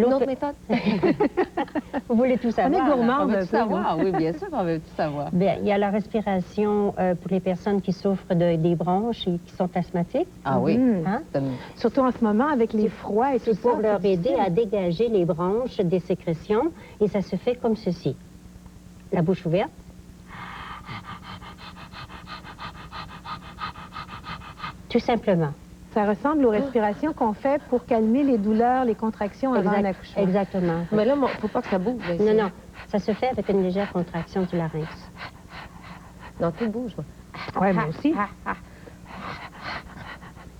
Une autre méthode? Vous voulez tout savoir? On est gourmand, on veut un tout peu, savoir. nous. Oui, bien sûr qu'on veut tout savoir. Bien, il y a la respiration pour les personnes qui souffrent des bronches et qui sont asthmatiques. Ah oui. Hein? Surtout en ce moment, avec les froids et tout ça. C'est pour leur aider difficile. à dégager les bronches des sécrétions. Et ça se fait comme ceci. La bouche ouverte. Tout simplement. Ça ressemble aux respirations qu'on fait pour calmer les douleurs, les contractions avant un accouchement. Exactement. Mais là, il ne faut pas que ça bouge. Là, ici. Non, non. Ça se fait avec une légère contraction du larynx. Non, tout bouge. Oui, moi aussi.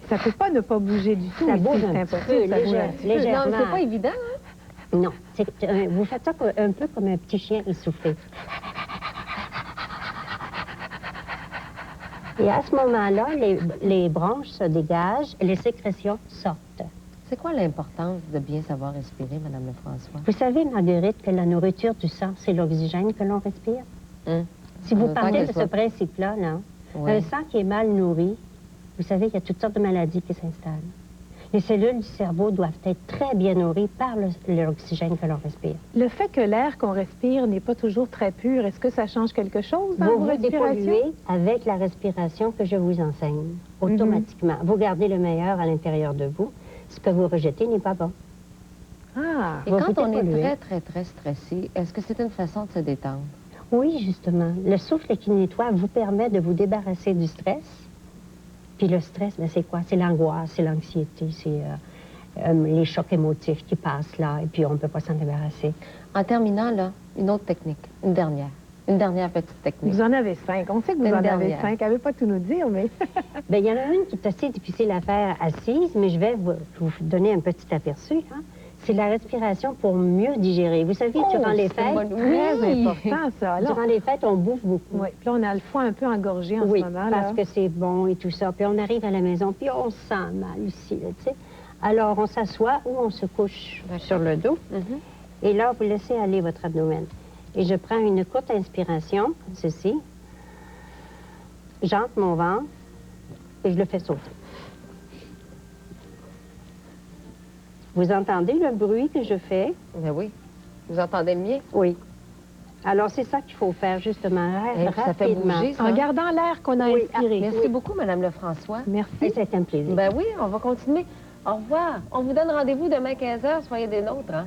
Ça ne peut pas ne pas bouger du tout. Ça ici, bouge c'est un petit impossible. peu, Ça bouge un petit peu. légèrement. Non, c'est pas évident. Hein? Non. Vous faites ça un peu comme un petit chien essoufflé. Et à ce moment-là, les bronches se dégagent, les sécrétions sortent. C'est quoi l'importance de bien savoir respirer, Mme Lefrançois? Vous savez, Marguerite, que la nourriture du sang, c'est l'oxygène que l'on respire? Si vous partez de ce principe-là, non? Oui. Un sang qui est mal nourri, vous savez, il y a toutes sortes de maladies qui s'installent. Les cellules du cerveau doivent être très bien nourries par l'oxygène que l'on respire. Le fait que l'air qu'on respire n'est pas toujours très pur, est-ce que ça change quelque chose dans vos Vous respirations? dépolluez avec la respiration que je vous enseigne, automatiquement. Vous gardez le meilleur à l'intérieur de vous. Ce que vous rejetez n'est pas bon. Ah, Et Vous quand vous on est dépolluez. très stressé, est-ce que c'est une façon de se détendre? Oui, justement. Le souffle qui nettoie vous permet de vous débarrasser du stress. Puis le stress, ben, c'est quoi? C'est l'angoisse, c'est l'anxiété, c'est les chocs émotifs qui passent là, et puis on ne peut pas s'en débarrasser. En terminant, là, une autre technique, une dernière petite technique. vous en avez 5. On sait que vous Une en avez dernière. 5. Elle ne veut pas tout nous dire, mais... Bien, il y en a une qui est assez difficile à faire assise, mais je vais vous donner un petit aperçu. Hein? C'est la respiration pour mieux digérer. Vous savez, durant les fêtes, Très important, ça. Là, durant les fêtes, on bouffe beaucoup. oui. Puis là, on a le foie un peu engorgé en Oui, ce moment. parce Là. que c'est bon et tout ça. Puis on arrive à la maison, puis on se sent mal ici, là, tu sais. Alors, on s'assoit ou on se couche sur le dos. Et là, vous laissez aller votre abdomen. Et je prends une courte inspiration, ceci. J'entre mon ventre et je le fais sauter. Vous entendez le bruit que je fais? Ben oui. Vous entendez le mien? Oui. Alors, c'est ça qu'il faut faire, justement, Et puis ça fait rapidement. bouger, ça. En gardant l'air qu'on a inspiré. Merci beaucoup, Mme Lefrançois. Merci. Et c'est un plaisir. Ben oui, on va continuer. Au revoir. On vous donne rendez-vous demain 15h. Soyez des nôtres, hein?